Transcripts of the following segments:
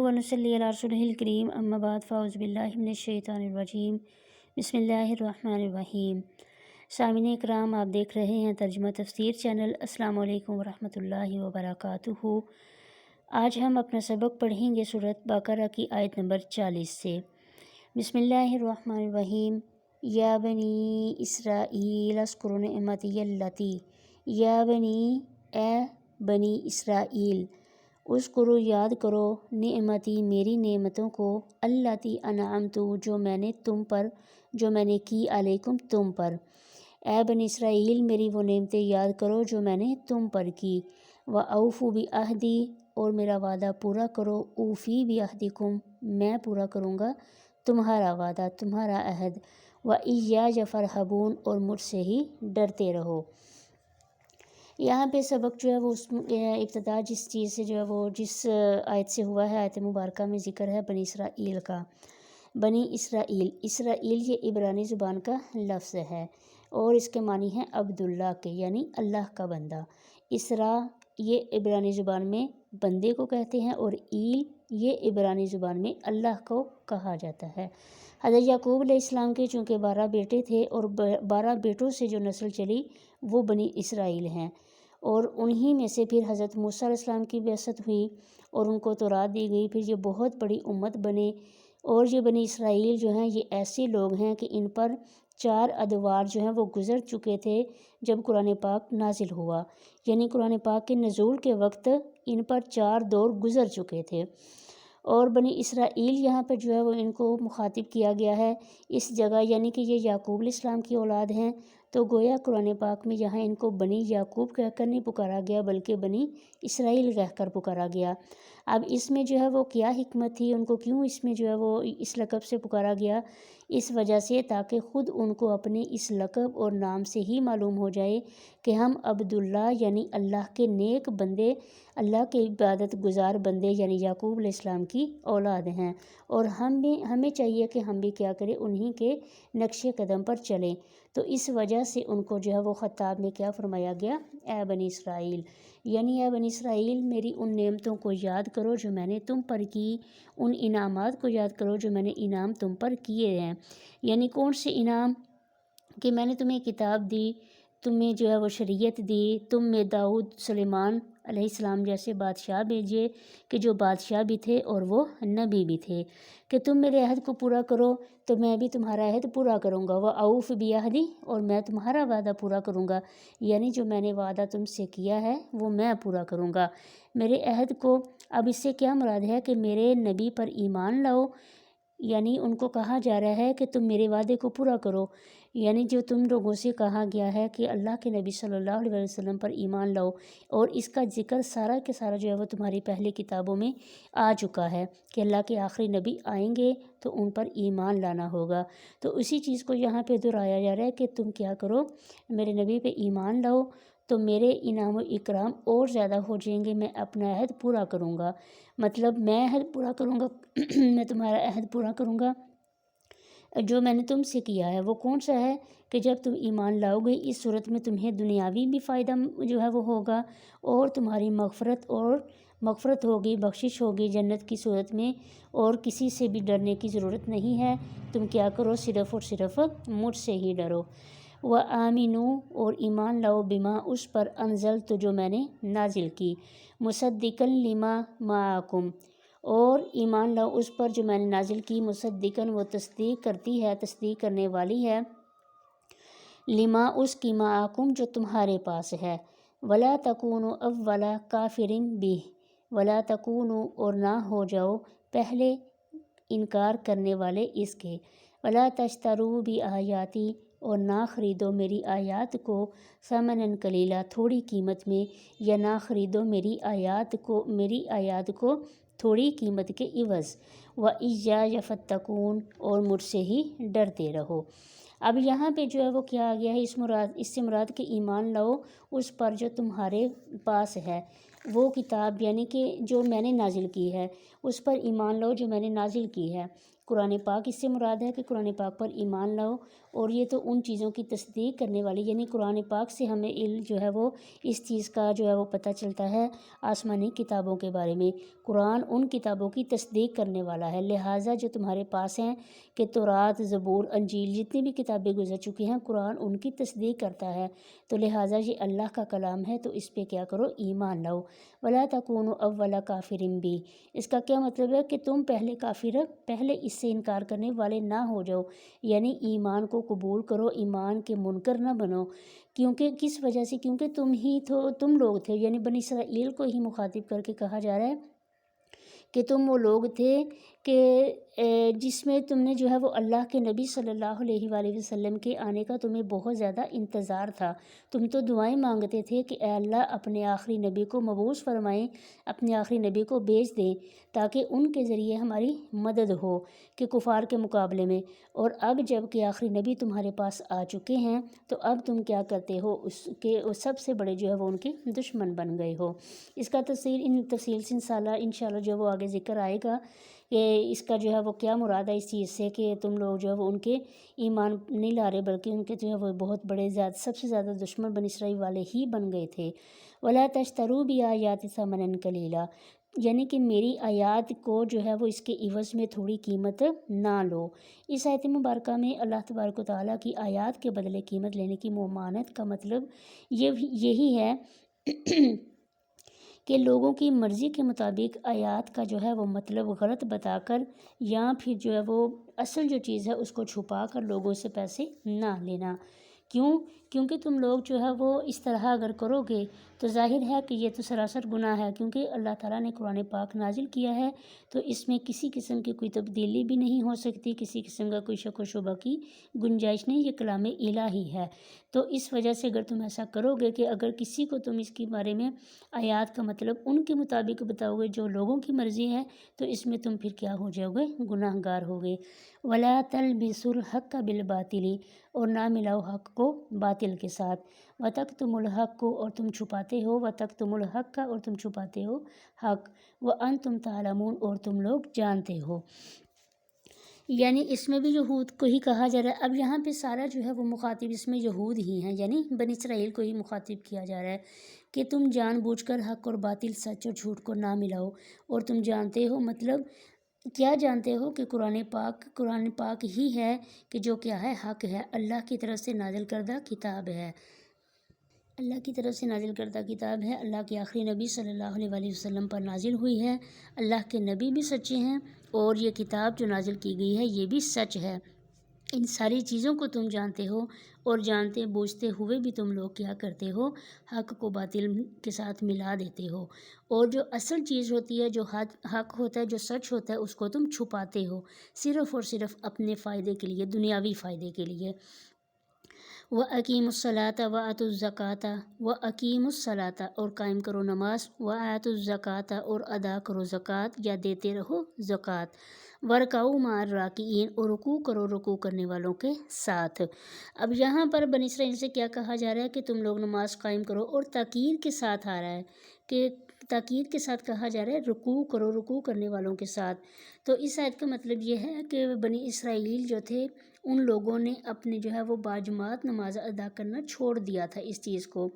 ونصلی علی رسولہ الکریم اما بعد فاعوذ باللہ من الشیطان الرجیم بسم اللہ الرحمن الرحیم۔ سامعین اکرام، آپ دیکھ رہے ہیں ترجمہ تفسیر چینل۔ السلام علیکم ورحمۃ اللہ وبرکاتہ۔ آج ہم اپنا سبق پڑھیں گے سورۃ بقرہ کی آیت نمبر 40 سے۔ بسم اللہ الرحمن الرحیم۔ یا بنی اسرائیل اذکروا نعمتی التی، یا بنی، اے بنی اسرائیل، اذکروا یاد کرو، نعمتی میری نعمتوں کو، التی انعمت جو میں نے کی، علیکم تم پر۔ اے بنی اسرائیل میری وہ نعمتیں یاد کرو جو میں نے تم پر کی۔ وَأَوْفُوا بِعَہْدِی اور میرا وعدہ پورا کرو، اوفی بعہدکم میں پورا کروں گا تمہارا وعدہ، تمہارا عہد۔ وَإِیَّایَ فَارْہَبُونَ اور مجھ سے ہی ڈرتے رہو۔ یہاں پہ سبق جو ہے وہ ابتدا جس چیز سے جو ہے وہ جس آیت سے ہوا ہے، آیت مبارکہ میں ذکر ہے بنی اسرائیل کا۔ بنی اسرائیل، اسرائیل یہ عبرانی زبان کا لفظ ہے اور اس کے معنی ہے عبداللہ کے، یعنی اللہ کا بندہ۔ اسرا یہ عبرانی زبان میں بندے کو کہتے ہیں اور ایل یہ عبرانی زبان میں اللہ کو کہا جاتا ہے۔ حضرت یعقوب علیہ السلام کے چونکہ 12 بیٹے تھے اور 12 بیٹوں سے جو نسل چلی وہ بنی اسرائیل ہیں، اور انہی میں سے پھر حضرت موسیٰ علیہ السلام کی بعثت ہوئی اور ان کو تورات دی گئی، پھر یہ بہت بڑی امت بنے۔ اور یہ بنی اسرائیل جو ہیں یہ ایسے لوگ ہیں کہ ان پر 4 ادوار جو ہیں وہ گزر چکے تھے جب قرآن پاک نازل ہوا، یعنی قرآن پاک کے نزول کے وقت ان پر 4 دور گزر چکے تھے۔ اور بنی اسرائیل یہاں پر جو ہے وہ ان کو مخاطب کیا گیا ہے اس جگہ، یعنی کہ یہ یعقوب علیہ السلام کی اولاد ہیں، تو گویا قرآن پاک میں یہاں ان کو بنی یعقوب کہہ کر نہیں پکارا گیا بلکہ بنی اسرائیل کہہ کر پکارا گیا۔ اب اس میں جو ہے وہ کیا حکمت تھی، ان کو کیوں اس میں جو ہے وہ اس لقب سے پکارا گیا؟ اس وجہ سے تاکہ خود ان کو اپنے اس لقب اور نام سے ہی معلوم ہو جائے کہ ہم عبداللہ یعنی اللہ کے نیک بندے، اللہ کے عبادت گزار بندے یعنی یعقوب علیہ السلام کی اولاد ہیں، اور ہمیں چاہیے کہ ہم بھی کیا کریں، انہی کے نقش قدم پر چلیں۔ تو اس وجہ سے ان کو جو ہے وہ خطاب میں کیا فرمایا گیا، اے بنی اسرائیل، یعنی اے بنی اسرائیل میری ان نعمتوں کو یاد کرو جو میں نے تم پر کی، ان انعامات کو یاد کرو جو میں نے انعام تم پر کیے ہیں۔ یعنی کون سے انعام؟ کہ میں نے تمہیں کتاب دی، تمہیں جو ہے وہ شریعت دی، تم میں داؤد سلیمان علیہ السلام جیسے بادشاہ بھیجے کہ جو بادشاہ بھی تھے اور وہ نبی بھی تھے، کہ تم میرے عہد کو پورا کرو تو میں بھی تمہارا عہد پورا کروں گا۔ وَأَوْفُ بِعَہْدِی اور میں تمہارا وعدہ پورا کروں گا، یعنی جو میں نے وعدہ تم سے کیا ہے وہ میں پورا کروں گا میرے عہد کو۔ اب اس سے کیا مراد ہے کہ میرے نبی پر ایمان لاؤ، یعنی ان کو کہا جا رہا ہے کہ تم میرے وعدے کو پورا کرو، یعنی جو تم لوگوں سے کہا گیا ہے کہ اللہ کے نبی صلی اللہ علیہ وسلم پر ایمان لاؤ، اور اس کا ذکر سارا کے سارا جو ہے وہ تمہاری پہلے کتابوں میں آ چکا ہے کہ اللہ کے آخری نبی آئیں گے تو ان پر ایمان لانا ہوگا۔ تو اسی چیز کو یہاں پہ دہرایا جا رہا ہے کہ تم کیا کرو، میرے نبی پہ ایمان لاؤ تو میرے انعام و اکرام اور زیادہ ہو جائیں گے، میں اپنا عہد پورا کروں گا، مطلب میں عہد پورا کروں گا میں تمہارا عہد پورا کروں گا جو میں نے تم سے کیا ہے۔ وہ کون سا ہے؟ کہ جب تم ایمان لاؤ گے اس صورت میں تمہیں دنیاوی بھی فائدہ جو ہے وہ ہوگا، اور تمہاری مغفرت ہوگی، بخشش ہوگی جنت کی صورت میں، اور کسی سے بھی ڈرنے کی ضرورت نہیں ہے۔ تم کیا کرو، صرف اور صرف مجھ سے ہی ڈرو۔ وَآمِنُوا اور ایمان لاؤ، بما اس پر، انزلت جو میں نے نازل کی، مصدقاً لما معکم اور ایمان لاؤ اس پر جو میں نے نازل کی، مصدقاً وہ تصدیق کرتی ہے، تصدیق کرنے والی ہے، لما اس کی، معکم جو تمہارے پاس ہے۔ ولا تکونوا اول کافر بہ ولا تکونوا اور نہ ہو جاؤ پہلے انکار کرنے والے اس کے، ولا تشتروا بآیاتی اور نہ خریدو میری آیات کو، ثمنا قلیلا تھوڑی قیمت میں، یا نہ خریدو میری آیات کو تھوڑی قیمت کے عوض۔ وَإِیَّایَ فَاتَّقُونَ اور مجھ سے ہی ڈرتے رہو۔ اب یہاں پہ جو ہے وہ کیا آ گیا ہے، اس سے مراد کہ ایمان لاؤ اس پر جو تمہارے پاس ہے، وہ کتاب یعنی کہ جو میں نے نازل کی ہے، اس پر ایمان لاؤ جو میں نے نازل کی ہے۔ قرآن پاک اس سے مراد ہے کہ قرآن پاک پر ایمان لاؤ، اور یہ تو ان چیزوں کی تصدیق کرنے والی، یعنی قرآن پاک سے ہمیں علم جو ہے وہ اس چیز کا جو ہے وہ پتہ چلتا ہے آسمانی کتابوں کے بارے میں۔ قرآن ان کتابوں کی تصدیق کرنے والا ہے، لہٰذا جو تمہارے پاس ہیں کہ تورات، زبور، انجیل، جتنی بھی کتابیں گزر چکی ہیں قرآن ان کی تصدیق کرتا ہے، تو لہٰذا یہ اللہ کا کلام ہے، تو اس پہ کیا کرو، ایمان لاؤ۔ وَلَا تَكُونُوا أَوَّلَ كَافِرٍ بِهِ، اس کا کیا مطلب ہے کہ تم پہلے اس سے انکار کرنے والے نہ ہو جاؤ، یعنی ایمان کو قبول کرو، ایمان کے منکر نہ بنو۔ کیونکہ کس وجہ سے؟ کیونکہ تم لوگ تھے، یعنی بنی اسرائیل کو ہی مخاطب کر کے کہا جا رہا ہے کہ تم وہ لوگ تھے کہ جس میں تم نے جو ہے وہ اللہ کے نبی صلی اللہ علیہ وآلہ وسلم کے آنے کا تمہیں بہت زیادہ انتظار تھا۔ تم تو دعائیں مانگتے تھے کہ اے اللہ اپنے آخری نبی کو مبعوث فرمائیں، اپنے آخری نبی کو بھیج دیں تاکہ ان کے ذریعے ہماری مدد ہو کہ کفار کے مقابلے میں۔ اور اب جب کہ آخری نبی تمہارے پاس آ چکے ہیں تو اب تم کیا کرتے ہو، اس کے سب سے بڑے جو ہے وہ ان کے دشمن بن گئے ہو۔ اس کا تفصیل سے انشاءاللہ جو وہ آگے ذکر آئے گا کہ اس کا جو ہے وہ کیا مراد ہے اس چیز سے کہ تم لوگ جو ہے وہ ان کے ایمان نہیں لا رہے، بلکہ ان کے جو ہے وہ بہت بڑے سب سے زیادہ دشمن بنی اسرائیل والے ہی بن گئے تھے۔ وَلَا تَشْتَرُوا بِآيَاتِي ثَمَنًا قَلِيلًا، یعنی کہ میری آیات کو جو ہے وہ اس کے عوض میں تھوڑی قیمت نہ لو۔ اس آیت مبارکہ میں اللہ تبارک و تعالیٰ کی آیات کے بدلے قیمت لینے کی ممانعت کا مطلب یہی ہے کہ لوگوں کی مرضی کے مطابق آیات کا جو ہے وہ مطلب غلط بتا کر یا پھر جو ہے وہ اصل جو چیز ہے اس کو چھپا کر لوگوں سے پیسے نہ لینا۔ کیونکہ تم لوگ جو ہے وہ اس طرح اگر کرو گے تو ظاہر ہے کہ یہ تو سراسر گناہ ہے، کیونکہ اللہ تعالیٰ نے قرآن پاک نازل کیا ہے تو اس میں کسی قسم کی کوئی تبدیلی بھی نہیں ہو سکتی، کسی قسم کا کوئی شک و شبہ کی گنجائش نہیں، یہ کلام الہی ہے۔ تو اس وجہ سے اگر تم ایسا کرو گے کہ اگر کسی کو تم اس کے بارے میں آیات کا مطلب ان کے مطابق بتاؤ گے جو لوگوں کی مرضی ہے تو اس میں تم پھر کیا ہو جاؤ گے، گناہ گار ہو گے۔ وَلَا تَلْبِسُوا الْحَقَّ بِالْبَاطِلِ، اور نہ ملاؤ حق کو باطل کے ساتھ۔ وَتَكْتُمُوا الْحَقَّ، اور تم چھپاتے ہو، وَتَكْتُمُوا الْحَقَّ، اور تم چھپاتے ہو حق، وَأَنْتُمْ تَعْلَمُونَ، اور تم لوگ جانتے ہو۔ یعنی اس میں بھی یہود کو ہی کہا جا رہا ہے۔ اب یہاں پہ سارا جو ہے وہ مخاطب اس میں یہود ہی ہیں، یعنی بنی اسرائیل کو ہی مخاطب کیا جا رہا ہے کہ تم جان بوجھ کر حق اور باطل، سچ اور جھوٹ کو نہ ملاؤ، اور تم جانتے ہو، مطلب کیا جانتے ہو کہ قرآن پاک ہی ہے کہ جو کیا ہے، حق ہے، اللہ کی طرف سے نازل کردہ کتاب ہے، اللہ کی طرف سے نازل کردہ کتاب ہے، اللہ کے آخری نبی صلی اللہ علیہ وآلہ وسلم پر نازل ہوئی ہے، اللہ کے نبی بھی سچے ہیں اور یہ کتاب جو نازل کی گئی ہے یہ بھی سچ ہے۔ ان ساری چیزوں کو تم جانتے ہو، اور جانتے بوجھتے ہوئے بھی تم لوگ کیا کرتے ہو، حق کو باطل کے ساتھ ملا دیتے ہو، اور جو اصل چیز ہوتی ہے، جو حق ہوتا ہے، جو سچ ہوتا ہے، اس کو تم چھپاتے ہو، صرف اور صرف اپنے فائدے کے لیے، دنیاوی فائدے کے لیے۔ وَأَقِيمُوا الصَّلَاةَ وَآتُوا الزَّكَاةَ، وَأَقِيمُوا الصَّلَاةَ، اور قائم کرو نماز، وَآتُوا الزَّكَاةَ، اور ادا کرو زکوٰۃ یا دیتے رہو زکوٰۃ، وَارْكَعُوا مَعَ الرَّاكِعِينَ، اور رکوع کرو رکوع کرنے والوں کے ساتھ۔ اب یہاں پر بنی اسرائیل سے کیا کہا جا رہا ہے کہ تم لوگ نماز قائم کرو، اور تاکید کے ساتھ آ رہا ہے کہ تاکید کے ساتھ کہا جا رہا ہے رکوع کرو رکوع کرنے والوں کے ساتھ۔ تو اس آیت کا مطلب یہ ہے کہ بنی اسرائیل جو تھے ان لوگوں نے اپنے جو ہے وہ باجماعت نماز ادا کرنا چھوڑ دیا تھا اس چیز کو،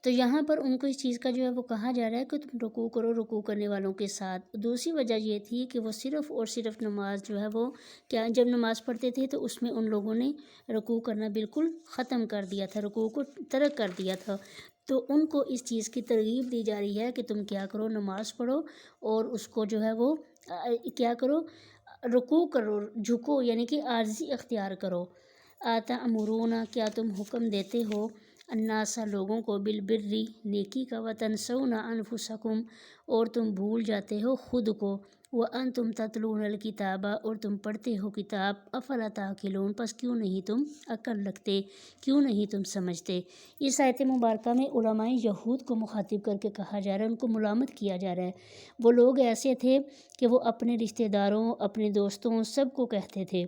تو یہاں پر ان کو اس چیز کا جو ہے وہ کہا جا رہا ہے کہ تم رکوع کرو رکوع کرنے والوں کے ساتھ۔ دوسری وجہ یہ تھی کہ وہ صرف اور صرف نماز جو ہے وہ کیا، جب نماز پڑھتے تھے تو اس میں ان لوگوں نے رکوع کرنا بالکل ختم کر دیا تھا، رکوع کو ترک کر دیا تھا، تو ان کو اس چیز کی ترغیب دی جا رہی ہے کہ تم کیا کرو، نماز پڑھو اور اس کو جو ہے وہ کیا کرو، رکوع کرو، جھکو، یعنی کہ عاجزی اختیار کرو۔ آتَأْمُرُونَ، کیا تم حکم دیتے ہو، الناس، لوگوں کو، بالبر، نیکی کا، وتنسون انفسکم، اور تم بھول جاتے ہو خود کو، وانتم تتلون الکتاب، اور تم پڑھتے ہو کتاب، افلا تعقلون، پس کیوں نہیں تم عقل رکھتے، کیوں نہیں تم سمجھتے۔ اس آیت مبارکہ میں علماء یہود کو مخاطب کر کے کہا جا رہا ہے، ان کو ملامت کیا جا رہا ہے۔ وہ لوگ ایسے تھے کہ وہ اپنے رشتہ داروں، اپنے دوستوں، سب کو کہتے تھے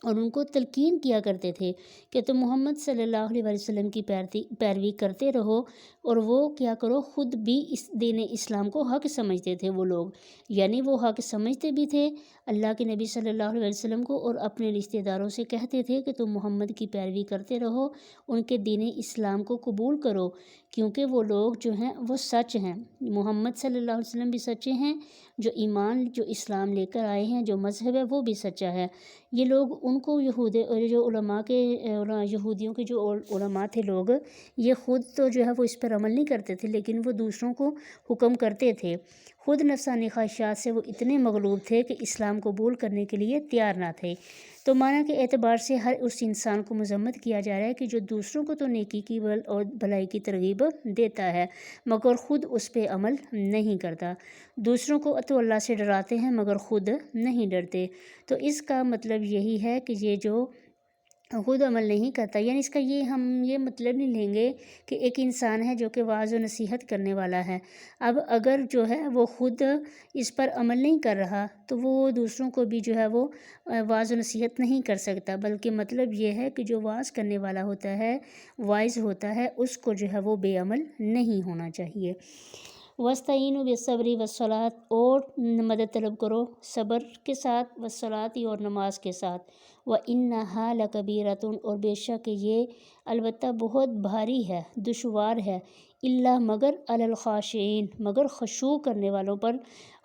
اور ان کو تلقین کیا کرتے تھے کہ تم محمد صلی اللہ علیہ وسلم کی پیروی کرتے رہو، اور وہ کیا کرو، خود بھی اس دین اسلام کو حق سمجھتے تھے وہ لوگ، یعنی وہ حق سمجھتے بھی تھے اللہ کے نبی صلی اللہ علیہ وسلم کو، اور اپنے رشتہ داروں سے کہتے تھے کہ تم محمد کی پیروی کرتے رہو، ان کے دین اسلام کو قبول کرو، کیونکہ وہ لوگ جو ہیں وہ سچ ہیں، محمد صلی اللہ علیہ وسلم بھی سچے ہیں، جو ایمان جو اسلام لے کر آئے ہیں، جو مذہب ہے وہ بھی سچا ہے۔ یہ لوگ ان کو جو علماء کے یہودیوں کے جو علماء تھے لوگ، یہ خود تو جو ہے وہ اس پر عمل نہیں کرتے تھے، لیکن وہ دوسروں کو حکم کرتے تھے، خود نفسانی خواہشات سے وہ اتنے مغلوب تھے کہ اسلام قبول کرنے کے لیے تیار نہ تھے۔ تو معنی کے اعتبار سے ہر اس انسان کو مذمت کیا جا رہا ہے کہ جو دوسروں کو تو نیکی کی اور بھلائی کی ترغیب دیتا ہے مگر خود اس پہ عمل نہیں کرتا، دوسروں کو تو اللہ سے ڈراتے ہیں مگر خود نہیں ڈرتے۔ تو اس کا مطلب یہی ہے کہ یہ جو خود عمل نہیں کرتا، یعنی اس کا ہم یہ مطلب نہیں لیں گے کہ ایک انسان ہے جو کہ واعظ و نصیحت کرنے والا ہے، اب اگر جو ہے وہ خود اس پر عمل نہیں کر رہا تو وہ دوسروں کو بھی جو ہے وہ واعظ و نصیحت نہیں کر سکتا، بلکہ مطلب یہ ہے کہ جو واعظ کرنے والا ہوتا ہے، واعظ ہوتا ہے، اس کو جو ہے وہ بے عمل نہیں ہونا چاہیے۔ وَاسْتَعِینُوا بِالصَّبْرِ وَالصَّلَاةِ، اور مدد طلب کرو صبر کے ساتھ، وَالصَّلَاةِ اور نماز کے ساتھ، وَإِنَّهَا لَكَبِیرَةٌ اور بے شک یہ البتہ بہت بھاری ہے، دشوار ہے، الا مگر علی الخاشعین مگر خشوع کرنے والوں پر،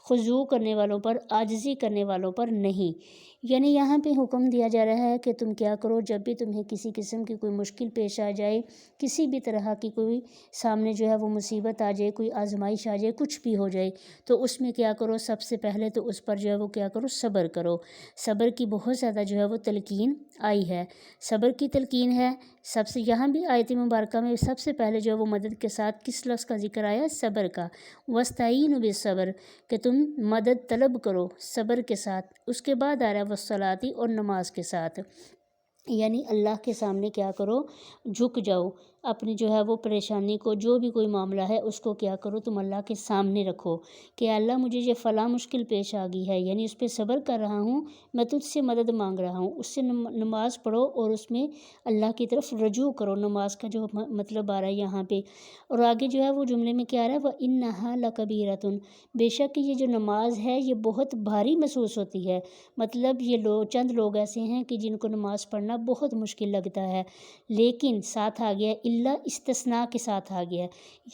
خضوع کرنے والوں پر، عاجزی کرنے والوں پر نہیں۔ یعنی یہاں پہ حکم دیا جا رہا ہے کہ تم کیا کرو، جب بھی تمہیں کسی قسم کی کوئی مشکل پیش آ جائے، کسی بھی طرح کی کوئی سامنے جو ہے وہ مصیبت آ جائے، کوئی آزمائش آ جائے، کچھ بھی ہو جائے، تو اس میں کیا کرو، سب سے پہلے تو اس پر جو ہے وہ کیا کرو، صبر کرو۔ صبر کی بہت زیادہ جو ہے وہ تلقین آئی ہے، صبر کی تلقین ہے سب سے، یہاں بھی آیت مبارکہ میں سب سے پہلے جو ہے وہ مدد کے ساتھ کس لفظ کا ذکر آیا، صبر کا، وَاسْتَعِینُوا بِالصَّبْرِ کہ تم مدد طلب کرو صبر کے ساتھ، اس کے بعد آ رہا ہے وَالصَّلَاةِ اور نماز کے ساتھ، یعنی اللہ کے سامنے کیا کرو، جھک جاؤ، اپنی جو ہے وہ پریشانی کو، جو بھی کوئی معاملہ ہے اس کو کیا کرو، تم اللہ کے سامنے رکھو کہ اللہ مجھے یہ فلاں مشکل پیش آ گئی ہے، یعنی اس پہ صبر کر رہا ہوں، میں تجھ سے مدد مانگ رہا ہوں، اس سے نماز پڑھو اور اس میں اللہ کی طرف رجوع کرو، نماز کا جو مطلب آ رہا ہے یہاں پہ، اور آگے جو ہے وہ جملے میں کیا آ رہا ہے، وَإِنَّهَا لَكَبِیرَةٌ بے شک یہ جو نماز ہے یہ بہت بھاری محسوس ہوتی ہے، مطلب یہ چند لوگ ایسے ہیں کہ جن کو نماز پڑھنا بہت مشکل لگتا ہے، لیکن ساتھ آ گیا اللہ استثناء کے ساتھ آ گیا،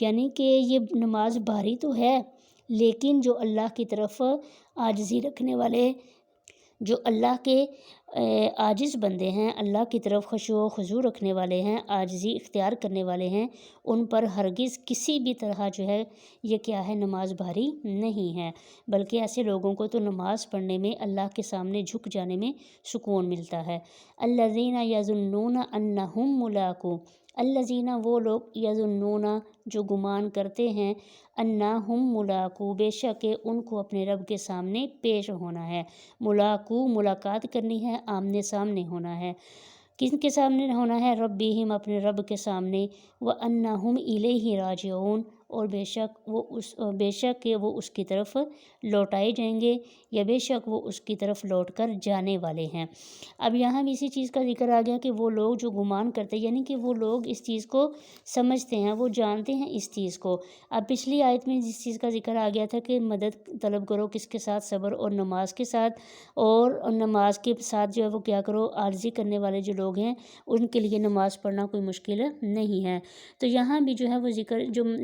یعنی کہ یہ نماز بھاری تو ہے لیکن جو اللہ کی طرف عاجزی رکھنے والے، جو اللہ کے عاجز بندے ہیں، اللہ کی طرف خشوع و خضوع رکھنے والے ہیں، عاجزی اختیار کرنے والے ہیں، ان پر ہرگز کسی بھی طرح جو ہے یہ کیا ہے، نماز بھاری نہیں ہے، بلکہ ایسے لوگوں کو تو نماز پڑھنے میں، اللہ کے سامنے جھک جانے میں سکون ملتا ہے۔ الذین یظنون انہم ملاقو، الذین وہ لوگ، یظنون جو گمان کرتے ہیں، انہم ملاقو بے شک ان کو اپنے رب کے سامنے پیش ہونا ہے، ملاقو ملاقات کرنی ہے، آمنے سامنے ہونا ہے، کن کے سامنے ہونا ہے، ربہم اپنے رب کے سامنے، وَأَنَّهُمْ إِلَيْهِ راجعون اور بے شک وہ اس کی طرف لوٹائے جائیں گے، یا بے شک وہ اس کی طرف لوٹ کر جانے والے ہیں۔ اب یہاں بھی اسی چیز کا ذکر آ گیا کہ وہ لوگ جو گمان کرتے ہیں، یعنی کہ وہ لوگ اس چیز کو سمجھتے ہیں، وہ جانتے ہیں اس چیز کو۔ اب پچھلی آیت میں جس چیز کا ذکر آ گیا تھا کہ مدد طلب کرو کس کے ساتھ، صبر اور نماز کے ساتھ، اور نماز کے ساتھ جو ہے وہ کیا کرو، عاجزی کرنے والے جو لوگ ہیں ان کے لیے نماز پڑھنا کوئی مشکل نہیں ہے، تو یہاں بھی جو ہے وہ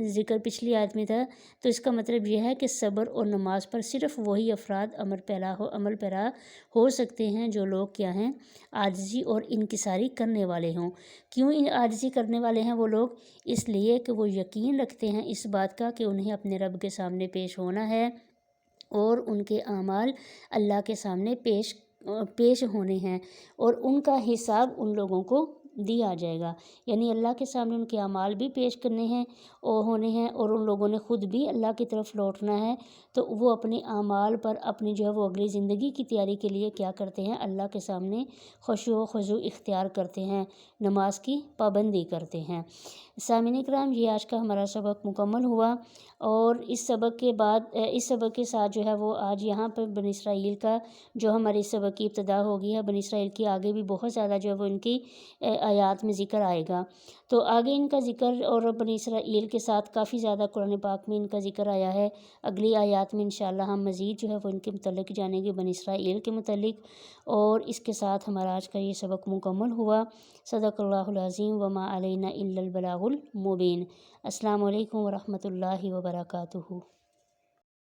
ذکر پچھلی آیت میں تھا، تو اس کا مطلب یہ ہے کہ صبر اور نماز پر صرف وہی افراد عمل پیرا ہو سکتے ہیں جو لوگ کیا ہیں، عاجزی اور انکساری کرنے والے ہوں۔ کیوں عاجزی کرنے والے ہیں وہ لوگ؟ اس لیے کہ وہ یقین رکھتے ہیں اس بات کا کہ انہیں اپنے رب کے سامنے پیش ہونا ہے، اور ان کے اعمال اللہ کے سامنے پیش ہونے ہیں، اور ان کا حساب ان لوگوں کو دیا جائے گا، یعنی اللہ کے سامنے ان کے اعمال بھی پیش کرنے ہیں اور ہونے ہیں، اور ان لوگوں نے خود بھی اللہ کی طرف لوٹنا ہے، تو وہ اپنے اعمال پر اپنی جو ہے وہ اگلی زندگی کی تیاری کے لیے کیا کرتے ہیں، اللہ کے سامنے خشوع و خضوع اختیار کرتے ہیں، نماز کی پابندی کرتے ہیں۔ سامعین کرام، یہ آج کا ہمارا سبق مکمل ہوا، اور اس سبق کے ساتھ جو ہے وہ آج یہاں پر بنی اسرائیل کا جو ہمارے اس سبق کی ابتدا ہوگی ہے، بنی اسرائیل کی آگے بھی بہت زیادہ جو ہے وہ ان کی آیات میں ذکر آئے گا، تو آگے ان کا ذکر اور بنی اسرائیل کے ساتھ کافی زیادہ قرآن پاک میں ان کا ذکر آیا ہے۔ اگلی آیات میں انشاءاللہ ہم مزید جو ہے وہ ان کے متعلق جانیں گے، بنی اسرائیل کے متعلق، اور اس کے ساتھ ہمارا آج کا یہ سبق مکمل ہوا۔ صدق اللہ العظیم وما علینا الا البلاغ المبین۔ السلام علیکم ورحمۃ اللہ وبرکاتہ۔